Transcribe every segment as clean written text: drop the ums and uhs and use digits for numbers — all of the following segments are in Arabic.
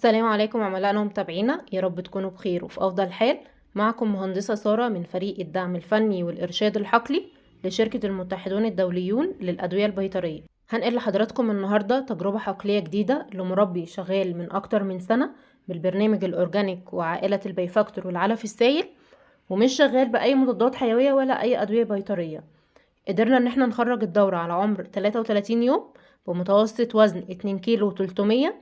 السلام عليكم عملائنا ومتابعينا، يا رب تكونوا بخير وفي أفضل حال. معكم مهندسة سارة من فريق الدعم الفني والإرشاد الحقلي لشركة المتحدون الدوليون للأدوية البيطرية. هنقل لحضراتكم النهاردة تجربة حقلية جديدة لمربي شغال من أكتر من سنة بالبرنامج الأورجانيك وعائلة البيفاكتور والعلف السائل، ومش شغال بأي مضادات حيوية ولا أي أدوية بيطرية. قدرنا إن احنا نخرج الدورة على عمر 33 يوم بمتوسط وزن 2 كيلو و300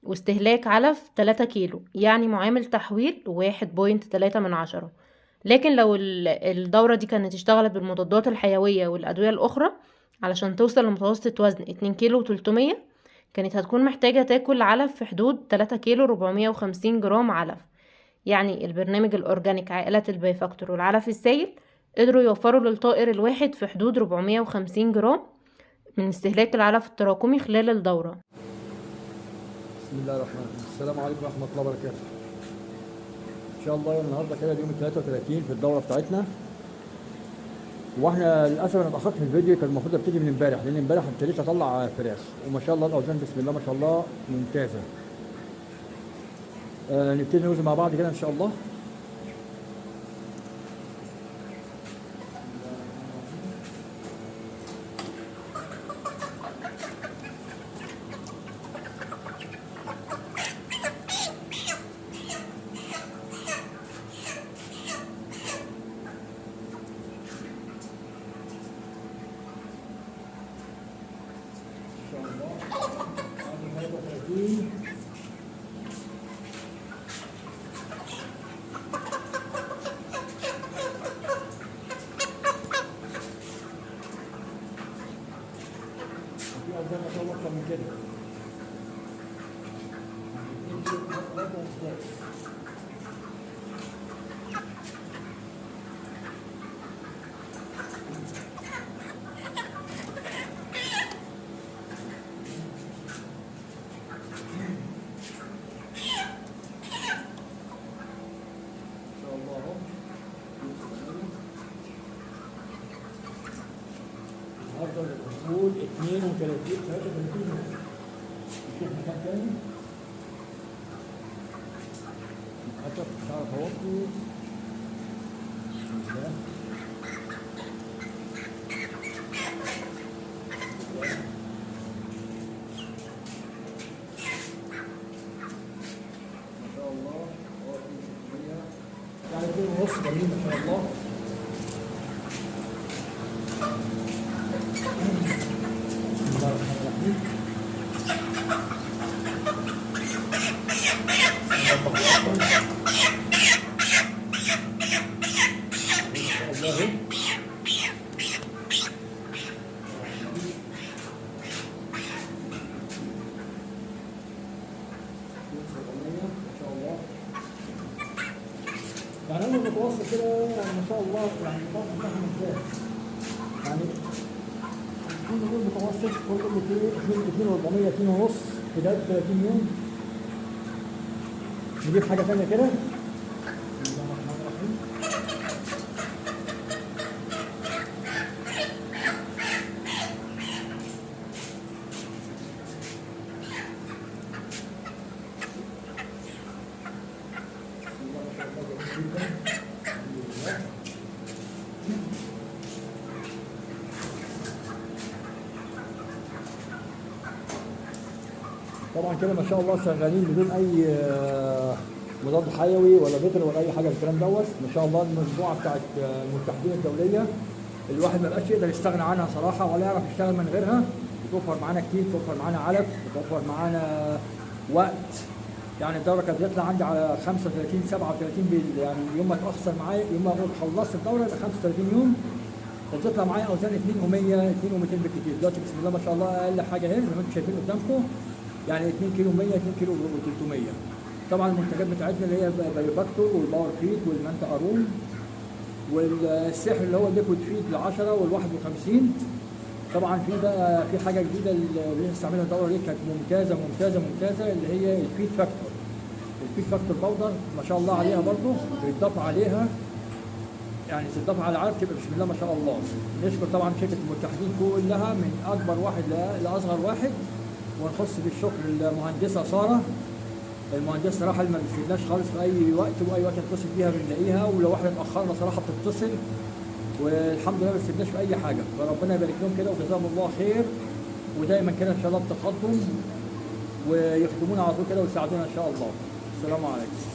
واستهلاك علف 3 كيلو، يعني معامل تحويل 1.3. لكن لو الدورة دي كانت اشتغلت بالمضادات الحيوية والأدوية الأخرى علشان توصل لمتوسط وزن 2 كيلو و300 كانت هتكون محتاجة تاكل علف في حدود 3 كيلو 450 جرام علف. يعني البرنامج الأورجانيك عائلة البيفاكتور والعلف السائل قدروا يوفروا للطائر الواحد في حدود 450 جرام من استهلاك العلف التراكمي خلال الدورة. بسم الله الرحمن الرحيم. السلام عليكم ورحمة الله وبركاته. إن شاء الله النهارده كده اليوم 33 في الدورة بتاعتنا. واحنا للأسف أنا اتأخرت في الفيديو، كان المفروض ابتدي من امبارح لأن امبارح ابتديت أطلع فراخ، وما شاء الله الأوزان بسم الله ما شاء الله ممتازة. نبتدي نوزن مع بعض كده إن شاء الله. في أوزان ما شاء الله أكتر من كده. النهارده الأصول 32 33 نشوف مكان تاني حسب شعر توقي. بسم الله. ما شاء الله هو في 600 يعني 2.5 جميل ما شاء الله. بسم الله الرحمن الرحيم. يعني انا متوسط كده يعني ما شاء الله، يعني المتوسط بتاعها ممتاز. يعني كل دول متوسط كل 200 400 2 ونص في بداية 30 يوم. نجيب حاجة تانية كده. بسم الله الرحمن الرحيم. بسم الله ما شاء الله جميل جدا. الحمد لله. طبعا كده ما شاء الله شغالين بدون اي مضاد حيوي ولا بتر ولا اي حاجه من الكلام دوت. ما شاء الله المجموعه بتاعت المتحدين الدوليه الواحد ما بقاش يقدر يستغنى عنها صراحه ولا يعرف يشتغل من غيرها. بتوفر معانا كتير، بتوفر معانا علف، بتوفر معانا وقت. يعني الدوره كانت بتطلع عندي على 35 37 يعني يوم ما تاخر معايا، يوم ما اقول خلصت الدوره يبقى 35 يوم بتطلع معايا اوزان 2 و100 2 و200 بالكتير. دلوقتي بسم الله ما شاء الله اقل حاجه اهي زي ما انتم شايفين قدامكم، يعني 2 كيلو 100 2 كيلو و300. طبعا المنتجات بتاعتنا اللي هي بايوفاكتور والباور فيد والمانتا ارون والسحر اللي هو الليكويد فيد ال10 وال51. طبعا في بقى في حاجه جديده اللي بنستعملها الدوره دي كانت ممتازه ممتازه ممتازه، اللي هي الفيد فاكتور. الفيد فاكتور باودر ما شاء الله عليها برضو بيتضاف عليها، يعني تضاف على العلف تبقى بسم الله ما شاء الله. نشكر طبعا شركه المتحدين كلها من اكبر واحد لاصغر واحد، ونخص بالشكر المهندسه ساره المهندس صراحه اللي ما بتسيبناش خالص في اي وقت، واي وقت نتصل بيها بنلاقيها، ولو احنا اتاخرنا صراحه بتتصل، والحمد لله ما بتسيبناش في اي حاجه. فربنا يبارك لهم كده وجزاهم الله خير، ودايما كده ان شاء الله بتقدم، ويخدمونا على طول كده ويساعدونا ان شاء الله. السلام عليكم.